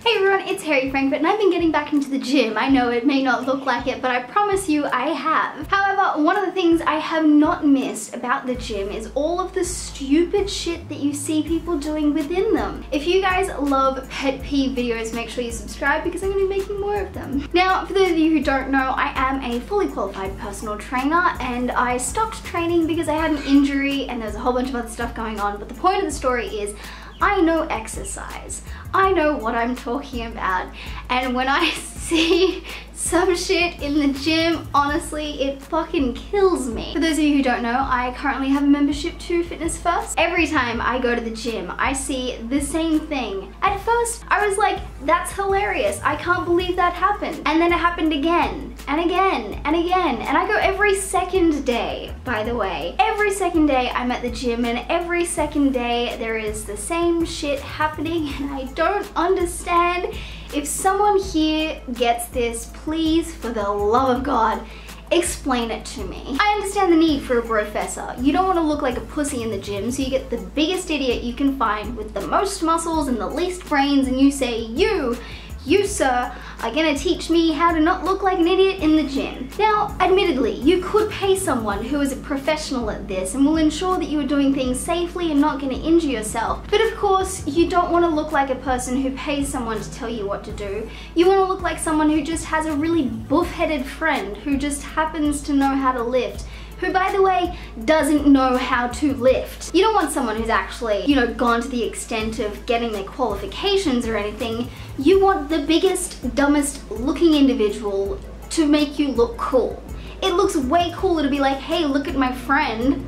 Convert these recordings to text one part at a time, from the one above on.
Hey everyone, it's Hairyfrankfurt and I've been getting back into the gym. I know it may not look like it, but I promise you I have. However, one of the things I have not missed about the gym is all of the stupid shit that you see people doing within them. If you guys love pet peeve videos, make sure you subscribe because I'm going to be making more of them. Now, for those of you who don't know, I am a fully qualified personal trainer and I stopped training because I had an injury and there's a whole bunch of other stuff going on, but the point of the story is I know exercise. I know what I'm talking about, and when I see some shit in the gym, honestly, it fucking kills me. For those of you who don't know, I currently have a membership to Fitness First. Every time I go to the gym, I see the same thing. At first, I was like, that's hilarious. I can't believe that happened. And then it happened again, and again, and again. And I go every second day, by the way. Every second day I'm at the gym, and every second day there is the same shit happening, and I don't understand. If someone here gets this, please, for the love of God, explain it to me. I understand the need for a professor. You don't want to look like a pussy in the gym, so you get the biggest idiot you can find with the most muscles and the least brains, and you say, you sir, are gonna teach me how to not look like an idiot in the gym. Now, admittedly, you could pay someone who is a professional at this and will ensure that you are doing things safely and not gonna injure yourself. But of course, you don't want to look like a person who pays someone to tell you what to do. You want to look like someone who just has a really buff-headed friend who just happens to know how to lift, who, by the way, doesn't know how to lift. You don't want someone who's actually, gone to the extent of getting their qualifications or anything. You want the biggest, dumbest looking individual to make you look cool. It looks way cooler to be like, hey, look at my friend,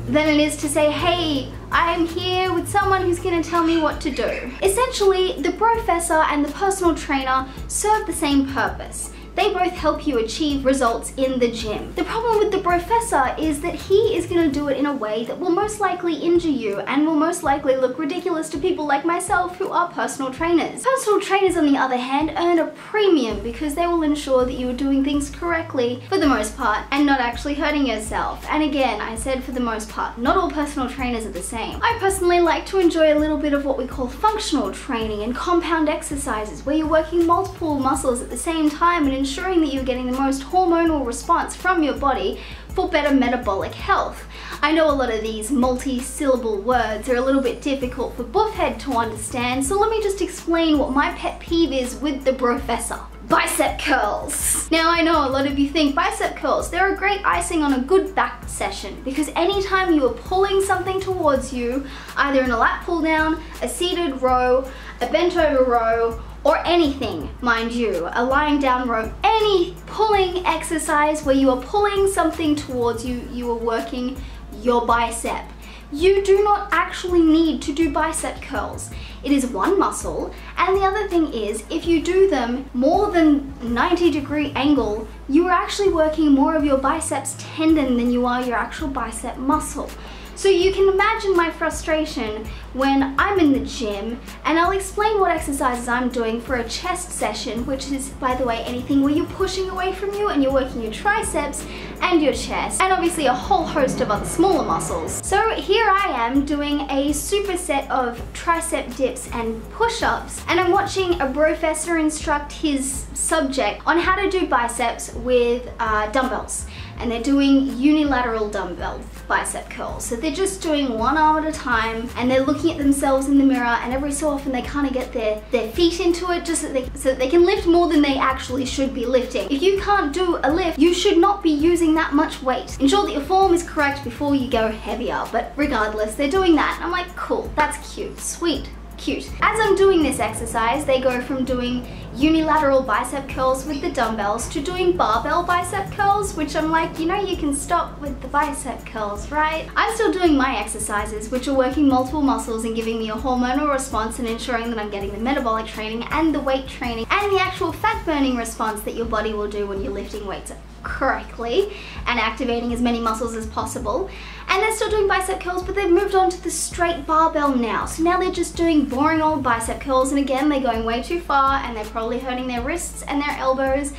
than it is to say, hey, I'm here with someone who's gonna tell me what to do. Essentially, the professor and the personal trainer serve the same purpose. They both help you achieve results in the gym. The problem with the professor is that he is going to do it in a way that will most likely injure you and will most likely look ridiculous to people like myself who are personal trainers. Personal trainers, on the other hand, earn a premium because they will ensure that you are doing things correctly for the most part and not actually hurting yourself. And again, I said for the most part, not all personal trainers are the same. I personally like to enjoy a little bit of what we call functional training and compound exercises where you're working multiple muscles at the same time and ensuring that you're getting the most hormonal response from your body for better metabolic health. I know a lot of these multi-syllable words are a little bit difficult for buffhead to understand, so let me just explain what my pet peeve is with the professor. Bicep curls. Now I know a lot of you think bicep curls, they're a great icing on a good back session because anytime you are pulling something towards you, either in a lat pull down, a seated row, a bent over row, or anything, mind you, a lying down row, any pulling exercise where you are pulling something towards you, you are working your bicep. You do not actually need to do bicep curls. It is one muscle, and the other thing is, if you do them more than 90-degree angle, you are actually working more of your biceps tendon than you are your actual bicep muscle. So you can imagine my frustration when I'm in the gym, and I'll explain what exercises I'm doing for a chest session, which is, by the way, anything where you're pushing away from you and you're working your triceps and your chest, and obviously a whole host of other smaller muscles. So here I am doing a superset of tricep dips and push-ups, and I'm watching a professor instruct his subject on how to do biceps with dumbbells. And they're doing unilateral dumbbell bicep curls. So they're just doing one arm at a time, and they're looking at themselves in the mirror, and every so often they kind of get their feet into it just so that they can lift more than they actually should be lifting. If you can't do a lift, you should not be using that much weight. Ensure that your form is correct before you go heavier, but regardless, they're doing that. And I'm like, cool, that's cute, sweet. Cute. As I'm doing this exercise, they go from doing unilateral bicep curls with the dumbbells to doing barbell bicep curls, which I'm like, you can stop with the bicep curls, right? I'm still doing my exercises, which are working multiple muscles and giving me a hormonal response and ensuring that I'm getting the metabolic training and the weight training and the actual fat burning response that your body will do when you're lifting weights correctly and activating as many muscles as possible. And they're still doing bicep curls, but they've moved on to the straight barbell now. So now they're just doing boring old bicep curls, and again, they're going way too far and they're probably hurting their wrists and their elbows.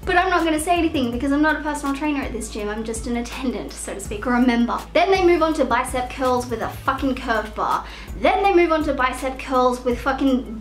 But I'm not gonna say anything because I'm not a personal trainer at this gym. I'm just an attendant, so to speak, or a member. Then they move on to bicep curls with a fucking curved bar. Then they move on to bicep curls with fucking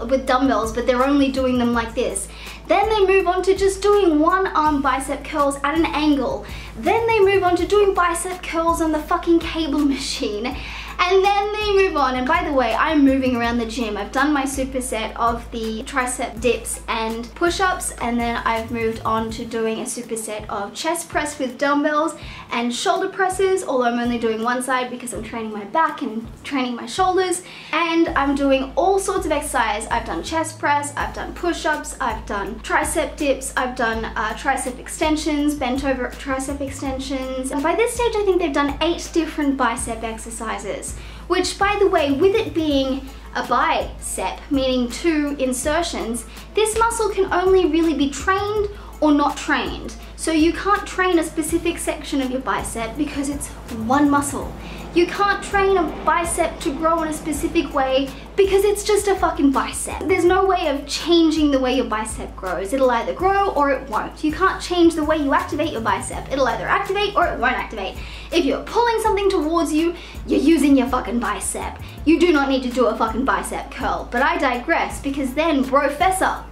with dumbbells, but they're only doing them like this. Then they move on to just doing one arm bicep curls at an angle. Then they move on to doing bicep curls on the fucking cable machine. And then they move on, and by the way, I'm moving around the gym. I've done my superset of the tricep dips and push-ups, and then I've moved on to doing a superset of chest press with dumbbells and shoulder presses, although I'm only doing one side because I'm training my back and training my shoulders. And I'm doing all sorts of exercise. I've done chest press, I've done push-ups, I've done tricep dips, I've done tricep extensions, bent over tricep extensions. And by this stage, I think they've done 8 different bicep exercises. Which, by the way, with it being a bicep, meaning 2 insertions, this muscle can only really be trained or not trained. So you can't train a specific section of your bicep because it's one muscle. You can't train a bicep to grow in a specific way because it's just a fucking bicep. There's no way of changing the way your bicep grows. It'll either grow or it won't. You can't change the way you activate your bicep. It'll either activate or it won't activate. If you're pulling something towards you, you're using your fucking bicep. You do not need to do a fucking bicep curl. But I digress, because then Professor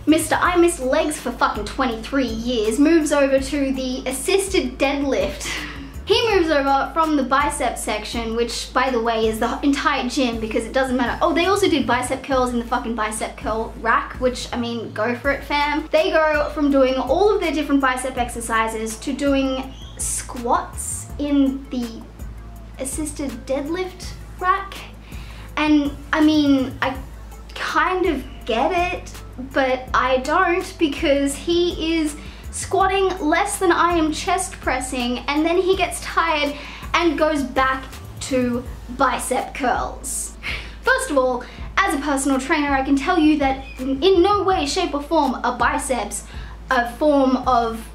Mr. I missed legs for fucking 23 years moves over to the assisted deadlift. He moves over from the bicep section, which, by the way, is the entire gym because it doesn't matter. Oh, they also did bicep curls in the fucking bicep curl rack, which, I mean, go for it, fam. They go from doing all of their different bicep exercises to doing squats in the assisted deadlift rack. And, I mean, I kind of get it, but I don't, because he is squatting less than I am chest pressing, and then he gets tired and goes back to bicep curls. First of all, as a personal trainer, I can tell you that in no way, shape or form are biceps a form of,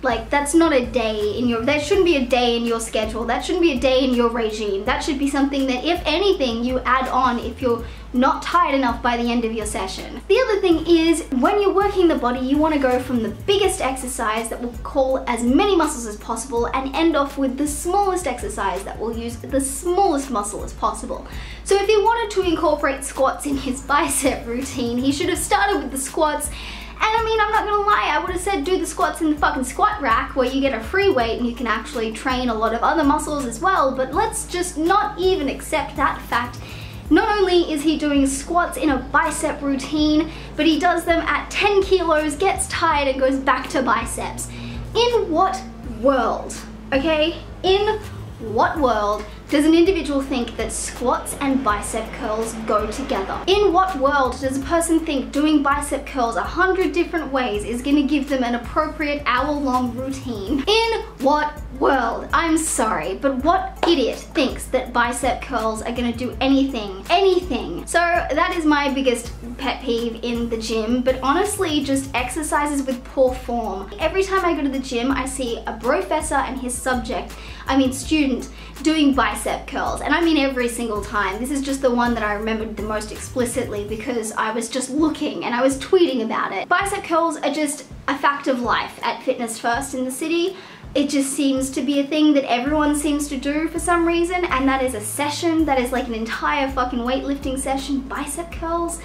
like, that's not a day in your, that shouldn't be a day in your schedule. That shouldn't be a day in your regime. That should be something that, if anything, you add on if you're not tired enough by the end of your session. The other thing is, when you're working the body, you want to go from the biggest exercise that will call as many muscles as possible and end off with the smallest exercise that will use the smallest muscle as possible. So if he wanted to incorporate squats in his bicep routine, he should have started with the squats. And I mean, I'm not gonna lie, I would have said do the squats in the fucking squat rack where you get a free weight and you can actually train a lot of other muscles as well, but let's just not even accept that fact. Not only is he doing squats in a bicep routine, but he does them at 10 kilos, gets tired and goes back to biceps. In what world, okay? In what world does an individual think that squats and bicep curls go together? In what world does a person think doing bicep curls 100 different ways is gonna give them an appropriate hour-long routine? In what world? I'm sorry, but what idiot thinks that bicep curls are gonna do anything? So that is my biggest pet peeve in the gym, but honestly, just exercises with poor form. Every time I go to the gym, I see a professor and his student doing bicep curls, and I mean every single time. This is just the one that I remembered the most explicitly because I was just looking and I was tweeting about it. Bicep curls are just a fact of life at Fitness First in the city. It just seems to be a thing that everyone seems to do for some reason, and that is a session, that is like an entire fucking weightlifting session, bicep curls.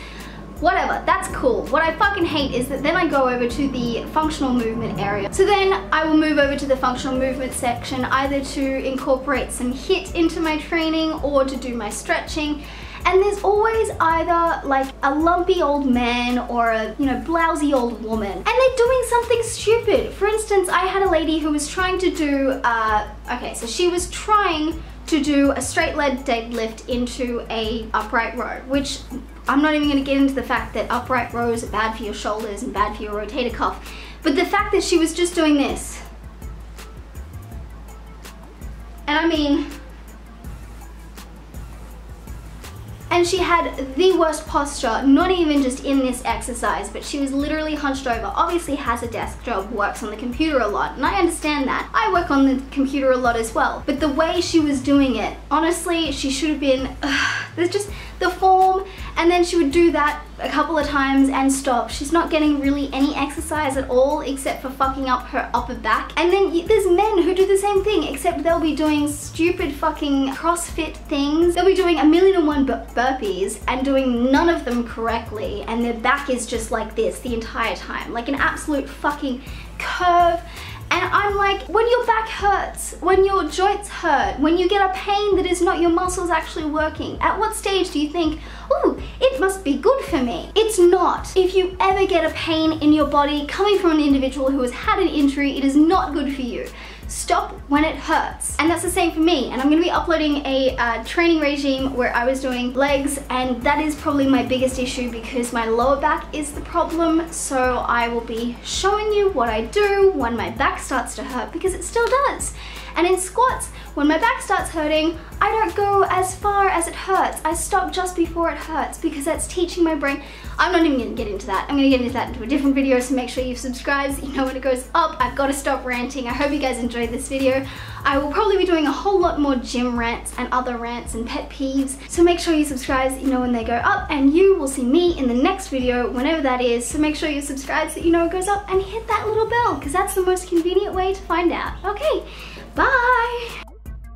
Whatever, that's cool. What I fucking hate is that then I go over to the functional movement area. So then I will move over to the functional movement section either to incorporate some HIIT into my training or to do my stretching. And there's always either like a lumpy old man or a, blousy old woman. And they're doing something stupid. For instance, I had a lady who was trying to do, she was trying to do a straight leg deadlift into a upright row, which I'm not even gonna get into the fact that upright rows are bad for your shoulders and bad for your rotator cuff. But the fact that she was just doing this. And I mean, and she had the worst posture, not even just in this exercise, but she was literally hunched over. Obviously has a desk job, works on the computer a lot, and I understand that. I work on the computer a lot as well. But the way she was doing it, honestly, she should have been, there's just the form and then she would do that a couple of times and stop. She's not getting really any exercise at all except for fucking up her upper back. And then there's men who do the same thing, except they'll be doing stupid fucking CrossFit things. They'll be doing 1,000,001 burpees and doing none of them correctly, and their back is just like this the entire time, like an absolute fucking curve. And I'm like, when your back hurts, when your joints hurt, when you get a pain that is not your muscles actually working, at what stage do you think, ooh, it must be good for me? It's not. If you ever get a pain in your body coming from an individual who has had an injury, it is not good for you. Stop when it hurts. And that's the same for me. And I'm gonna be uploading a training regime where I was doing legs, and that is probably my biggest issue because my lower back is the problem. So I will be showing you what I do when my back starts to hurt, because it still does. And in squats, when my back starts hurting, I don't go as far as it hurts. I stop just before it hurts, because that's teaching my brain. I'm not even gonna get into that. I'm gonna get into that into a different video, so make sure you've subscribed so you know when it goes up. I've gotta stop ranting. I hope you guys enjoyed this video. I will probably be doing a whole lot more gym rants and other rants and pet peeves, so make sure you subscribe so you know when they go up, and you will see me in the next video, whenever that is. So make sure you subscribe so you know it goes up, and hit that little bell, because that's the most convenient way to find out. Okay, bye!